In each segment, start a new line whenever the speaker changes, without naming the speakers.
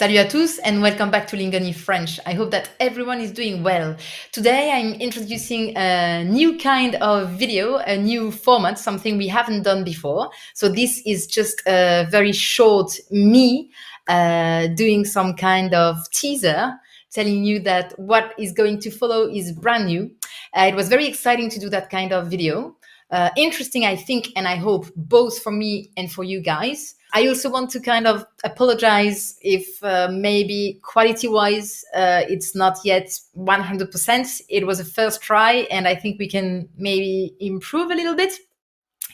Salut à tous and welcome back to Lingoni French. I hope that everyone is doing well. Today I'm introducing a new kind of video, a new format, something we haven't done before. So this is just a very short me doing some kind of teaser, telling you that what is going to follow is brand new. It was very exciting to do that kind of video. Interesting, I think, and I hope both for me and for you guys. I also want to kind of apologize if maybe quality-wise it's not yet 100%. It was a first try, and I think we can maybe improve a little bit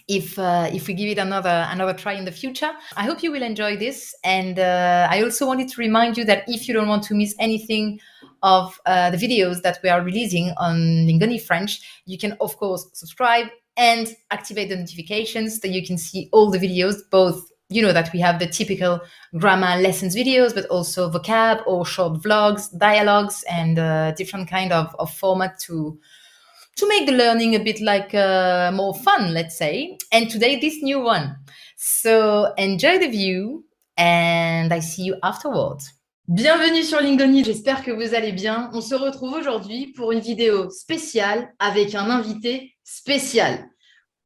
if we give it another try in the future. I hope you will enjoy this, and I also wanted to remind you that if you don't want to miss anything of the videos that we are releasing on Lingoni French, you can of course subscribe and activate the notifications so you can see all the videos, both that we have the typical grammar lessons videos, but also vocab or short vlogs, dialogues, and different kind of format to make the learning a bit like more fun, let's say. And today, this new one. So enjoy the view and I see you afterwards. Bienvenue sur Lingoni, j'espère que vous allez bien. On se retrouve aujourd'hui pour une vidéo spéciale avec un invité spécial.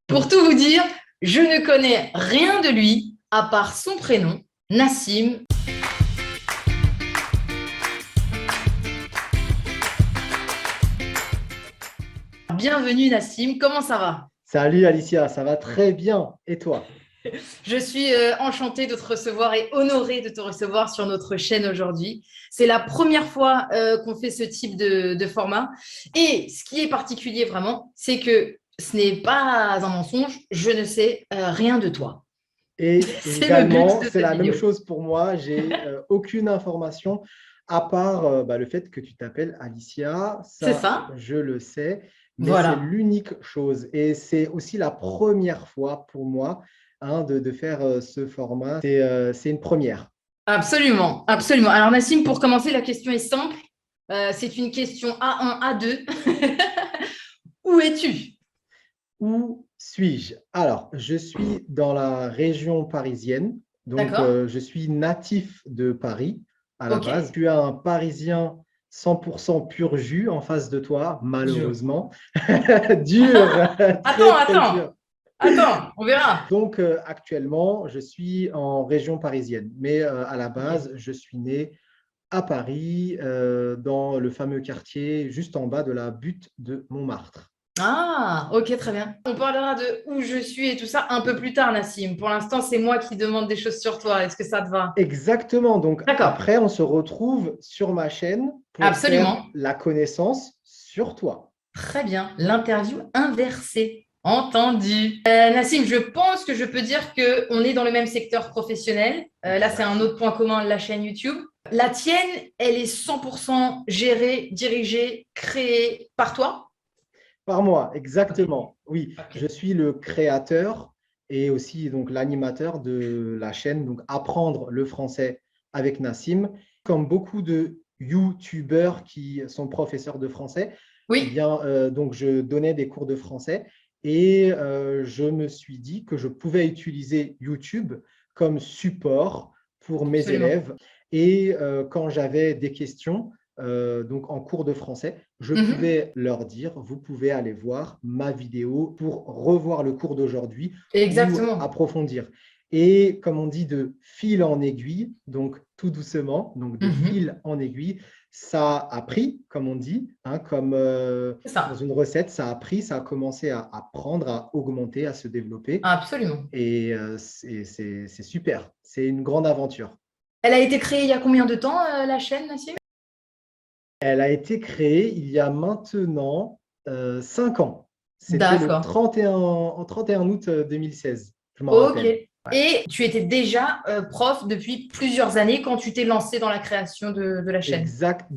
Pour tout vous dire, je ne connais rien de lui à part son prénom, Nassim. Bienvenue Nassim, comment ça va?
Salut Alicia, ça va très bien. Et toi?
Je suis enchantée de te recevoir et honorée de te recevoir sur notre chaîne aujourd'hui. C'est la première fois qu'on fait ce type de format. Et ce qui est particulier vraiment, c'est que ce n'est pas un mensonge, je ne sais rien de toi.
Et
C'est le but
également,
de
c'est
cette
la même
vidéo.
chose pour moi. J'ai aucune information à part le fait que tu t'appelles Alicia.
C'est
Ça,
ça?
je le sais, mais c'est
Voilà.
l'unique chose. Et c'est aussi la première fois pour moi de faire ce format. C'est une première.
Absolument, absolument. Alors Nassim, pour commencer, la question est simple. C'est une question A1, A2. Où es-tu?
Où suis-je? Alors, je suis dans la région parisienne. Donc,
D'accord?
je suis natif de Paris à la
Ok.
base. Tu as un Parisien 100% pur jus en face de toi,
Je vois.
malheureusement. Dur, très,
Attends,
très
attends,
dur.
attends, on verra.
Donc, actuellement, je suis en région parisienne. Mais à la
Ok.
base, je suis né à Paris, dans le fameux quartier juste en bas de la butte de Montmartre.
Ah, ok, très bien. On parlera de où je suis et tout ça un peu plus tard, Nassim. Pour l'instant, c'est moi qui demande des choses sur toi. Est-ce que ça te va?
Exactement. Donc
D'accord,
après, on se retrouve sur ma chaîne pour faire
absolument.
la connaissance sur toi.
Très bien. L'interview inversée. Entendu. Nassim, je pense que je peux dire qu'on est dans le même secteur professionnel. Là, c'est un
Exact.
autre point commun, la chaîne YouTube. La tienne, elle est 100% gérée, dirigée, créée par toi?
Par moi,
Ok.
exactement. Oui,
Ok.
je suis le créateur et aussi donc l'animateur de la chaîne donc Apprendre le français avec Nassim. Comme beaucoup de YouTubeurs qui sont professeurs de français, eh
Oui,
bien, donc je donnais des cours de français et je me suis dit que je pouvais utiliser YouTube comme support pour mes
absolument.
élèves. Et quand j'avais des questions, donc en cours de français, je
Mhm.
pouvais leur dire, vous pouvez aller voir ma vidéo pour revoir le cours d'aujourd'hui ou
Exactement.
approfondir. Et comme on dit, de fil en aiguille, donc tout doucement, donc de
Mhm.
fil en aiguille, ça a pris, comme on dit, comme
C'est
dans
ça.
une recette, ça a pris, ça a commencé à prendre, à augmenter, à se développer.
Absolument.
Et c'est super, c'est une grande aventure.
Elle a été créée il y a combien de temps, la chaîne, Nassim?
Elle a été créée il y a maintenant 5 ans. C'était le
D'accord.
31 août 2016, je m'en
Ok.
rappelle. Ouais.
Et tu étais déjà prof depuis plusieurs années quand tu t'es lancé dans la création de la chaîne.
Exact,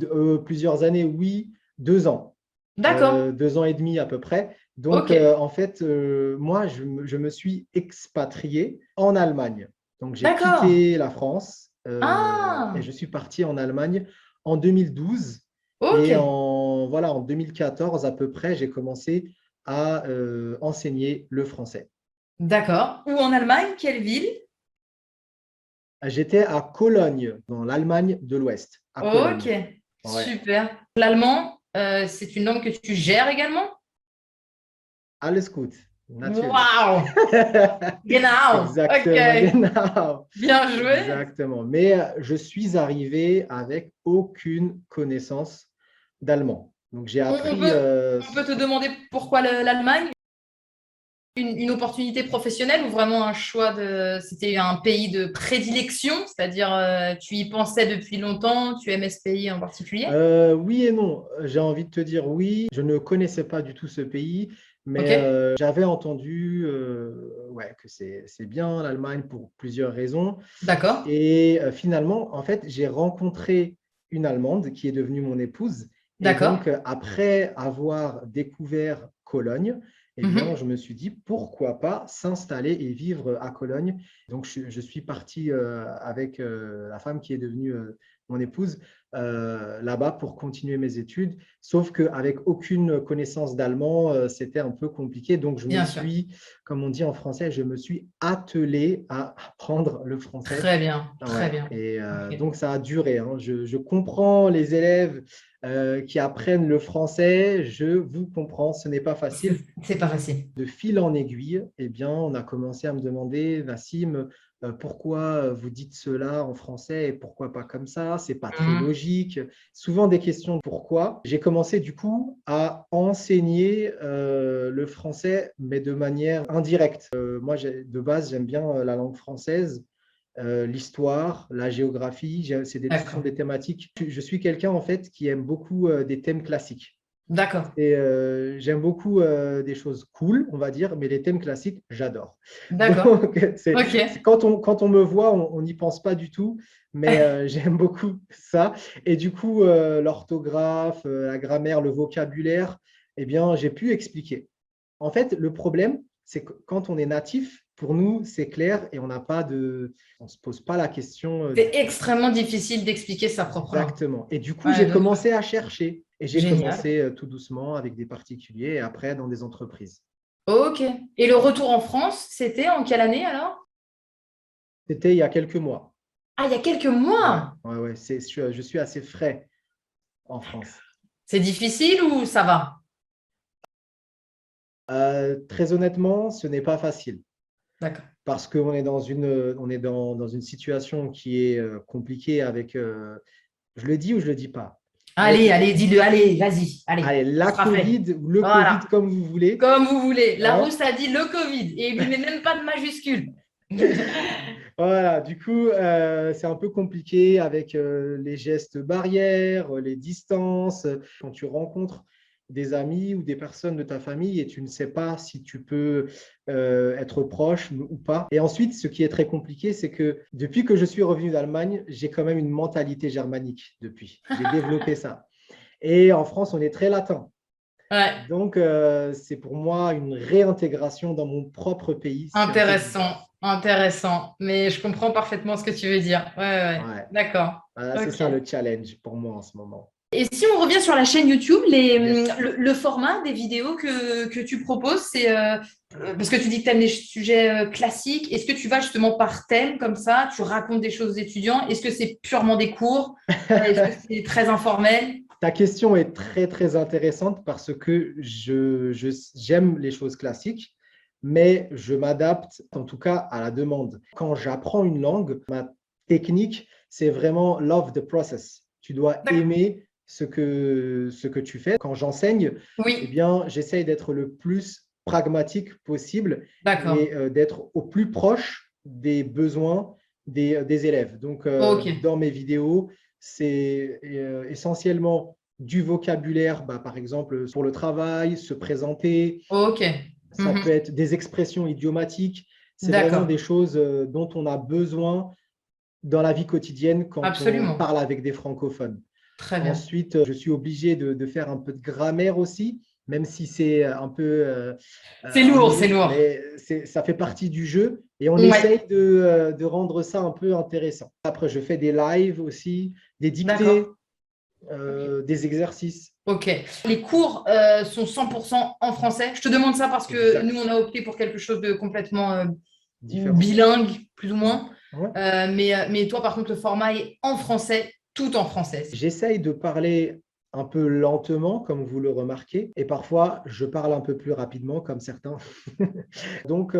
plusieurs années, oui, 2 ans.
D'accord.
2 ans et demi à peu près. Donc,
Ok.
en fait, moi, je me suis expatrié en Allemagne. Donc, j'ai
D'accord.
quitté la France et
Ah,
je suis parti en Allemagne en 2012.
ok.
Et en 2014 à peu près, j'ai commencé à enseigner le français.
D'accord. Où en Allemagne? Quelle ville?
J'étais à Cologne, dans l'Allemagne de l'Ouest, à
Ok,
Cologne. Ouais.
super. L'allemand, c'est une langue que tu gères également?
Alles gut, natürlich.
Waouh! Genau.
Exactement,
Ok.
genau.
Bien joué.
Exactement. Mais je suis arrivé avec aucune connaissance d'allemand. Donc, j'ai
On, on
appris.
peut, on peut te demander pourquoi l'Allemagne? Une opportunité professionnelle ou vraiment un choix de... C'était un pays de prédilection, c'est-à-dire tu y pensais depuis longtemps, tu aimais ce pays en particulier?
Oui et non. J'ai envie de te dire oui. Je ne connaissais pas du tout ce pays,
Ok,
mais j'avais entendu ouais, que c'est bien l'Allemagne pour plusieurs raisons.
d'accord,
Et finalement, en fait, j'ai rencontré une Allemande qui est devenue mon épouse. Et
d'accord.
donc, après avoir découvert Cologne, eh bien,
Mhm.
je me suis dit, pourquoi pas s'installer et vivre à Cologne. Donc, je suis parti avec la femme qui est devenue mon épouse là-bas pour continuer mes études. Sauf qu'avec aucune connaissance d'allemand, c'était un peu compliqué. Donc,
Bien sûr.
comme on dit en français, je me suis attelé à apprendre le français.
Très bien, très
Ouais,
bien.
et
Ok.
donc ça a duré, hein. Je comprends les élèves qui apprennent le français, je vous comprends, ce n'est pas facile.
C'est pas facile.
De fil en aiguille, eh bien, on a commencé à me demander, Nassim, pourquoi vous dites cela en français et pourquoi pas comme ça? C'est pas très
Mhm.
logique. Souvent des questions de pourquoi. J'ai commencé du coup à enseigner le français, mais de manière indirecte. Moi, de base, j'aime bien la langue française, l'histoire, la géographie. Ce sont
D'accord,
des thématiques. Je suis quelqu'un en fait qui aime beaucoup des thèmes classiques.
d'accord,
Et j'aime beaucoup des choses cool, on va dire, mais les thèmes classiques, j'adore.
d'accord.
Donc,
Ok.
quand on me voit, on n'y pense pas du tout, mais j'aime beaucoup ça. Et du coup, l'orthographe, la grammaire, le vocabulaire, eh bien, j'ai pu expliquer. En fait, le problème, c'est que quand on est natif, pour nous, c'est clair et on ne se pose pas la question
C'est extrêmement difficile d'expliquer sa propre langue.
exactement. Et du coup,
Ouais,
j'ai commencé à chercher et j'ai
génial.
commencé tout doucement avec des particuliers et après dans des entreprises.
Ok. Et le retour en France, c'était en quelle année alors?
C'était il y a quelques mois.
Ah, il y a quelques
Ouais,
mois.
ouais, ouais. Je suis assez frais en France.
C'est difficile ou ça va?
Très honnêtement, ce n'est pas facile
D'accord.
parce qu'on est dans une situation qui est compliquée avec, je le dis ou je le dis pas, avec
Allez, allez, dis-le, allez, vas-y, allez,
allez,
ça
la
sera fait.
Covid ou le Covid
Voilà,
comme vous voulez.
comme vous voulez.
Hein.
Larousse a dit le Covid et il lui met même pas de majuscule.
Voilà, du coup, c'est un peu compliqué avec les gestes barrières, les distances. Quand tu rencontres des amis ou des personnes de ta famille et tu ne sais pas si tu peux être proche ou pas. Et ensuite, ce qui est très compliqué, c'est que depuis que je suis revenu d'Allemagne, j'ai quand même une mentalité germanique depuis. J'ai développé ça. Et en France, on est très latin.
Ouais,
Donc, c'est pour moi une réintégration dans mon propre pays. C'est un peu
intéressant,
bizarre.
intéressant. Mais je comprends parfaitement ce que tu veux dire. Ouais, ouais, ouais.
Ouais.
D'accord.
Voilà, c'est
Ok.
ça le challenge pour moi en ce moment.
Et si on revient sur la chaîne YouTube,
Yes.
le format des vidéos que tu proposes, c'est parce que tu dis que tu aimes les sujets classiques. Est-ce que tu vas justement par thème comme ça, tu racontes des choses aux étudiants? Est-ce que c'est purement des cours? Est-ce que c'est très informel?
Ta question est très, très intéressante parce que j'aime les choses classiques, mais je m'adapte en tout cas à la demande. Quand j'apprends une langue, ma technique, c'est vraiment love the process. Tu dois
D'ac-
aimer ce que tu fais. Quand j'enseigne, eh
Oui,
bien, j'essaye d'être le plus pragmatique possible
d'accord.
et d'être au plus proche des besoins des élèves. Donc,
Ok.
dans mes vidéos, c'est essentiellement du vocabulaire, bah, par exemple pour le travail, se présenter.
Ok.
Ça
Mhm.
peut être des expressions idiomatiques. C'est vraiment
D'accord.
des choses dont on a besoin dans la vie quotidienne quand on
Absolument.
parle avec des francophones.
Très bien.
Ensuite, je suis obligé de faire un peu de grammaire aussi, même si c'est un peu
C'est lourd, c'est
ennuyeux,
lourd.
mais ça fait partie du jeu et on
Ouais.
essaye de rendre ça un peu intéressant. Après, je fais des lives aussi, des
D'accord.
dictées, des exercices.
Ok. Les cours sont 100% en français. Je te demande ça parce que nous,
Exact.
on a opté pour quelque chose de complètement
Différent.
bilingue, plus ou moins.
Ouais.
Mais toi, par contre, le format est en français, tout en français.
J'essaye de parler un peu lentement, comme vous le remarquez, et parfois je parle un peu plus rapidement, comme certains. Donc,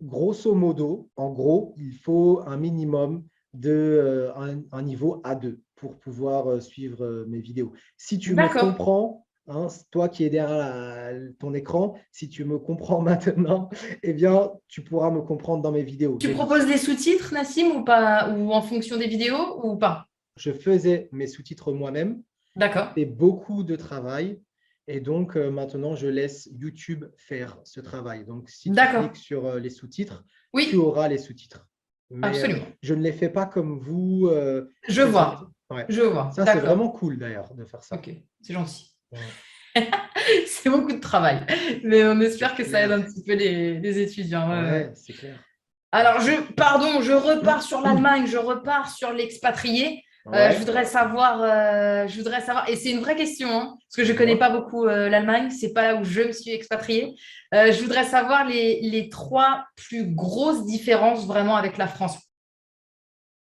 grosso modo, en gros, il faut un minimum un niveau A2 pour pouvoir suivre mes vidéos. Si tu me
D'accord.
comprends, hein, toi qui es derrière ton écran, si tu me comprends maintenant, eh bien, tu pourras me comprendre dans mes vidéos.
Tu proposes des sous-titres, Nassim, ou pas, ou en fonction des vidéos, ou pas?
Je faisais mes sous-titres moi-même.
D'accord.
C'est beaucoup de travail. Et donc, maintenant, je laisse YouTube faire ce travail. Donc, si tu
D'accord.
cliques sur les sous-titres, tu
Oui,
auras les sous-titres. Mais
absolument.
je ne les fais pas comme vous.
Je
Vous êtes...
vois.
Ouais.
Je vois.
Ça, c'est
D'accord.
vraiment cool d'ailleurs de faire ça.
Ok, c'est gentil.
Ouais.
C'est beaucoup de travail, mais on
C'est
espère que ça aide
clair.
un petit peu les étudiants. Ouais, ouais.
Ouais, c'est clair.
Alors, pardon, je repars sur
Ouais.
l'Allemagne, je repars sur l'expatrié.
Ouais.
Je voudrais savoir, et c'est une vraie question, hein, parce que je ne connais
Dis-moi.
pas beaucoup l'Allemagne, c'est pas là où je me suis expatriée. Je voudrais savoir les trois plus grosses différences vraiment avec la France.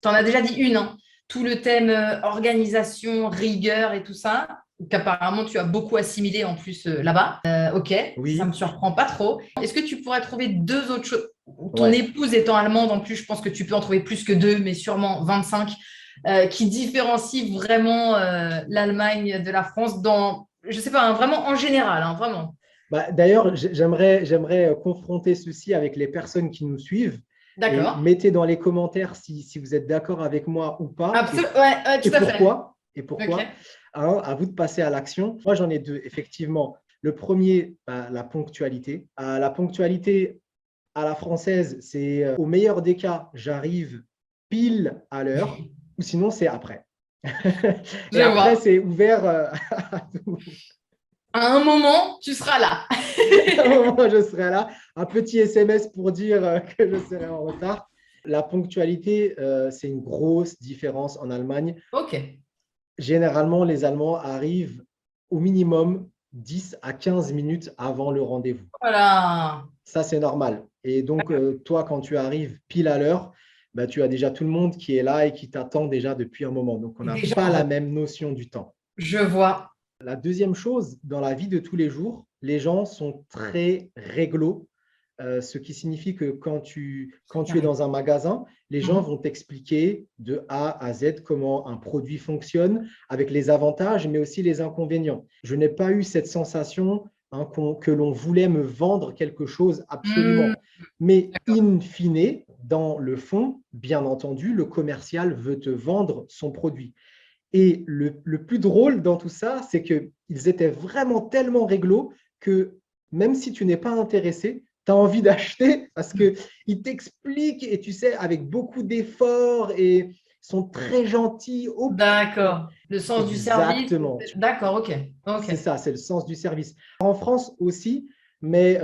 Tu en as déjà dit une, hein, tout le thème organisation, rigueur et tout ça, qu'apparemment tu as beaucoup assimilé en plus là-bas. Ok, ça me
Oui.
surprend pas trop. Est-ce que tu pourrais trouver deux autres choses? Ton
Ouais.
épouse étant allemande, en plus, je pense que tu peux en trouver plus que deux, mais sûrement 25, qui différencient vraiment l'Allemagne de la France dans, je sais pas, hein, vraiment en général, hein, vraiment.
Bah, d'ailleurs, j'aimerais confronter ceci avec les personnes qui nous suivent et
D'accord.
mettez dans les commentaires si vous êtes d'accord avec moi ou pas
Absolument. Ouais, ouais,
et
tout à fait.
pourquoi. Et
Ok.
pourquoi. Hein, à vous de passer à l'action. Moi, j'en ai deux, effectivement. Le premier, bah, la ponctualité. La ponctualité à la française, c'est au meilleur des cas, j'arrive pile à l'heure ou sinon, c'est après. Et
Je
après,
vois.
c'est ouvert à tout.
À un moment, tu seras là.
À un moment, je serai là. Un petit SMS pour dire que je serai en retard. La ponctualité, c'est une grosse différence en Allemagne.
Ok.
Généralement, les Allemands arrivent au minimum 10 à 15 minutes avant le rendez-vous.
Voilà.
Ça, c'est normal. Et donc, toi, quand tu arrives pile à l'heure, bah, tu as déjà tout le monde qui est là et qui t'attend déjà depuis un moment. Donc, on n'a
Déjà
pas
en
la
retard.
même notion du temps.
Je vois.
La deuxième chose, dans la vie de tous les jours, les gens sont très réglo, ce qui signifie que quand tu es
Carré.
dans un magasin, les gens
Mhm.
vont t'expliquer de A à Z comment un produit fonctionne, avec les avantages, mais aussi les inconvénients. Je n'ai pas eu cette sensation, hein, que l'on voulait me vendre quelque chose
Hmm,
absolument. Mais
d'accord.
in fine, dans le fond, bien entendu, le commercial veut te vendre son produit. Et le plus drôle dans tout ça, c'est qu'ils étaient vraiment tellement réglo que même si tu n'es pas intéressé, tu as envie d'acheter parce qu'ils t'expliquent et tu sais, avec beaucoup d'efforts et sont très gentils au plus.
D'accord. Le sens du service.
Exactement.
D'accord, ok. Ok.
C'est ça, c'est le sens du service. En France aussi, mais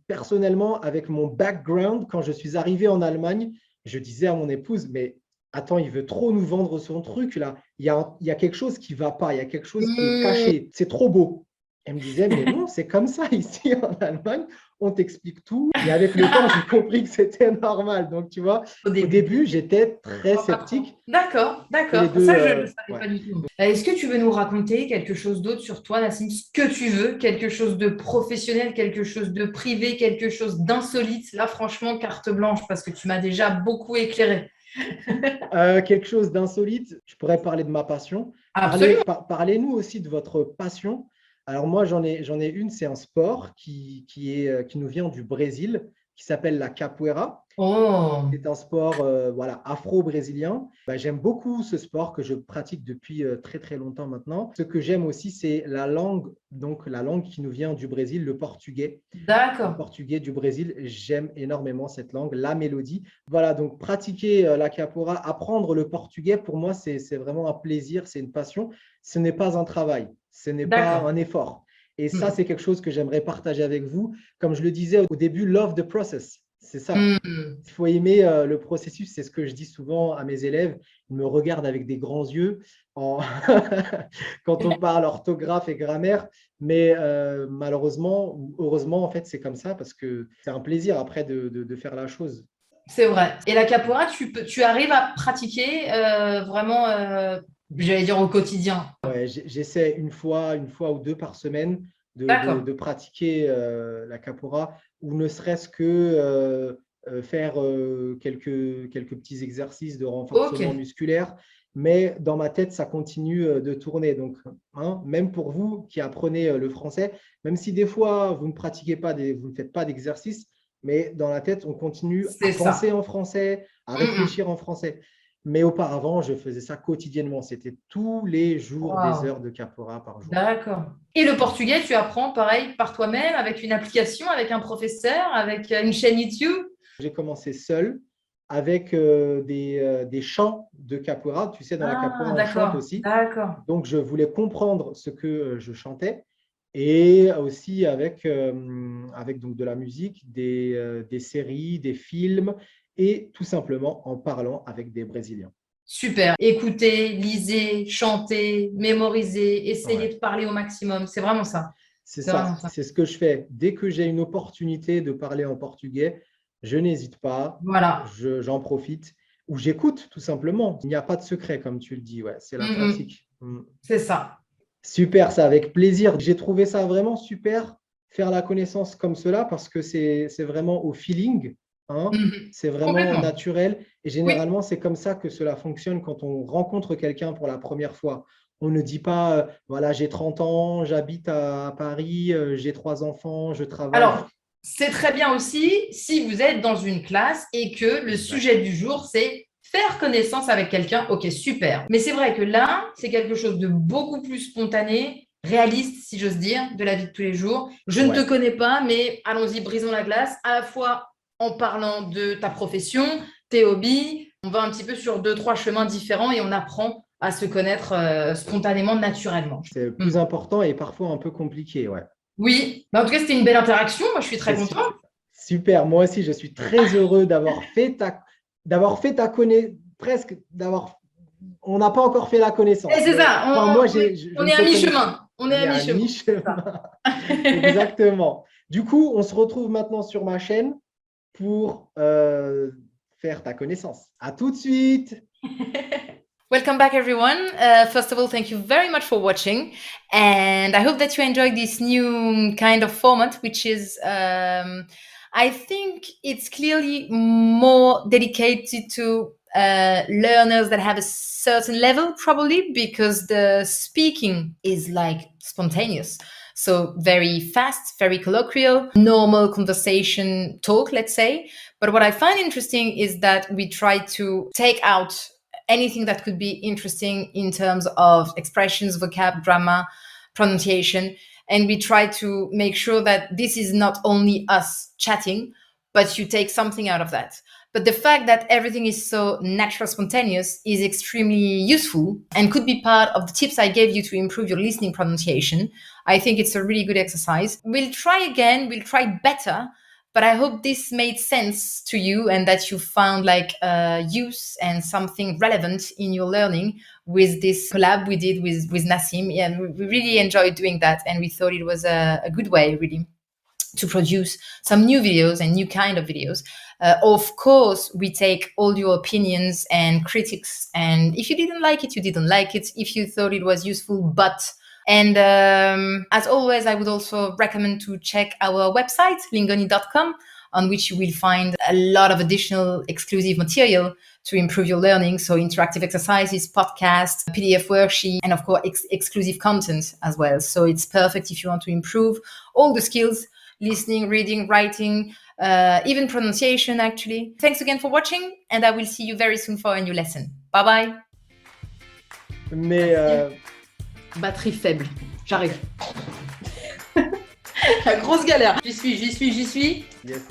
personnellement, avec mon background, quand je suis arrivé en Allemagne, je disais à mon épouse, mais attends, il veut trop nous vendre son truc là. Il y a quelque chose qui ne va pas, il y a quelque chose qui est
Hmm,
caché. C'est trop beau. Elle me disait, mais non, c'est comme ça ici en Allemagne, on t'explique tout. Et avec le temps, j'ai compris que c'était normal. Donc, tu vois,
au
au
début.
début, j'étais
Je
très
vois pas trop.
sceptique.
D'accord,
Et les
d'accord.
deux,
Ça, je ne le savais
ouais.
pas du tout. Est-ce que tu veux nous raconter quelque chose d'autre sur toi, Nassim? Ce que tu veux, quelque chose de professionnel, quelque chose de privé, quelque chose d'insolite. Là, franchement, carte blanche, parce que tu m'as déjà beaucoup éclairé.
Quelque chose d'insolite, je pourrais parler de ma passion.
Absolument.
Parlez-nous aussi de votre passion. Alors moi, j'en ai une, c'est un sport qui nous vient du Brésil, qui s'appelle la capoeira.
Oh,
C'est un sport voilà, afro-brésilien. Bah, j'aime beaucoup ce sport que je pratique depuis très très longtemps maintenant. Ce que j'aime aussi, c'est la langue, donc la langue qui nous vient du Brésil, le portugais. Le
d'accord.
portugais du Brésil, j'aime énormément cette langue, la mélodie. Voilà, donc pratiquer la capoeira, apprendre le portugais, pour moi, c'est vraiment un plaisir, c'est une passion. Ce n'est pas un travail, ce n'est pas
D'accord.
un effort. Et ça,
Hmm.
c'est quelque chose que j'aimerais partager avec vous. Comme je le disais au début, love the process, c'est ça.
Hmm.
Il faut aimer le processus, c'est ce que je dis souvent à mes élèves. Ils me regardent avec des grands yeux en quand on parle orthographe et grammaire, mais malheureusement ou heureusement, en fait, c'est comme ça parce que c'est un plaisir après de faire la chose.
C'est vrai. Et la capoeira, tu arrives à pratiquer vraiment, j'allais dire au quotidien.
Ouais, j'essaie une fois ou deux par semaine
D'accord.
de pratiquer la capoeira ou ne serait-ce que faire quelques petits exercices de
Ok.
renforcement musculaire. Mais dans ma tête, ça continue de tourner. Donc, hein, même pour vous qui apprenez le français, même si des fois vous ne pratiquez pas, vous ne faites pas d'exercice, mais dans la tête, on continue à
C'est
penser
ça.
en français, à
Mm, mm.
réfléchir en français. Mais auparavant, je faisais ça quotidiennement. C'était tous les jours des
Waouh.
heures de capoeira par jour.
D'accord. Et le portugais, tu apprends pareil par toi-même, avec une application, avec un professeur, avec une chaîne YouTube?
J'ai commencé seul avec des chants de capoeira. Tu sais, dans la capoeira,
Ah,
on chante
d'accord,
aussi.
d'accord.
Donc, je voulais comprendre ce que je chantais et aussi avec donc de la musique, des séries, des films et tout simplement en parlant avec des Brésiliens.
Super. Écoutez, lisez, chantez, mémorisez, essayez
Ouais.
de parler au maximum. C'est vraiment ça.
C'est
C'est vraiment
ça,
ça.
c'est ce que je fais. Dès que j'ai une opportunité de parler en portugais, je n'hésite pas,
Voilà.
j'en profite ou j'écoute tout simplement. Il n'y a pas de secret, comme tu le dis, ouais, c'est la
Mm, mm.
pratique. Mm.
C'est ça.
Super, ça avec plaisir. J'ai trouvé ça vraiment super, faire la connaissance comme cela, parce que c'est vraiment au feeling, hein,
Mhm.
c'est vraiment
Complètement.
naturel. Et
Oui.
généralement, c'est comme ça que cela fonctionne quand on rencontre quelqu'un pour la première fois. On ne dit pas, voilà, j'ai 30 ans, j'habite à Paris, j'ai 3 enfants, je travaille.
Alors, c'est très bien aussi si vous êtes dans une classe et que le
Exact.
sujet du jour, c'est faire connaissance avec quelqu'un. Ok, super. Mais c'est vrai que là, c'est quelque chose de beaucoup plus spontané, réaliste, si j'ose dire, de la vie de tous les jours. Je ne te
Ouais.
connais pas, mais allons-y, brisons la glace, à la fois en parlant de ta profession, tes hobbies. On va un petit peu sur deux, trois chemins différents et on apprend à se connaître spontanément, naturellement.
C'est
Hmm.
plus important et parfois un peu compliqué, ouais.
Oui, mais en tout cas, c'était une belle interaction. Moi, je suis très
C'est
contente.
super. Moi aussi, je suis très heureux d'avoir fait ta connaissance, presque, on n'a pas encore fait la
Et
connaissance,
c'est
mais
ça,
enfin, moi, je
on
ne
est
te
à
connais.
mi-chemin. On est
On
à
est à
mi-chemin. C'est
mi-chemin.
ça.
Exactement. Du coup, on se retrouve maintenant sur ma chaîne pour faire ta connaissance. À tout de suite.
Welcome back, everyone. First of all, thank you very much for watching. And I hope that you enjoyed this new kind of format, which is, I think it's clearly more dedicated to learners that have a certain level, probably because the speaking is like spontaneous. So very fast, very colloquial, normal conversation talk, let's say. But what I find interesting is that we try to take out anything that could be interesting in terms of expressions, vocab, grammar, pronunciation. And we try to make sure that this is not only us chatting, but you take something out of that. But the fact that everything is so natural, spontaneous is extremely useful and could be part of the tips I gave you to improve your listening pronunciation. I think it's a really good exercise. We'll try again, we'll try better, but I hope this made sense to you and that you found like use and something relevant in your learning with this collab we did with Nassim. Yeah, and we really enjoyed doing that, and we thought it was a good way really to produce some new videos and new kind of videos. Of course, we take all your opinions and critics, and if you didn't like it, you didn't like it. If you thought it was useful, but and as always, I would also recommend to check our website, lingoni.com, on which you will find a lot of additional exclusive material to improve your learning. So interactive exercises, podcasts, PDF worksheet, and of course, exclusive content as well. So it's perfect if you want to improve all the skills, listening, reading, writing, even pronunciation, actually. Thanks again for watching, and I will see you very soon for a new lesson. Bye-bye.
Mais
Batterie faible. J'arrive. La grosse galère. J'y suis.
yes.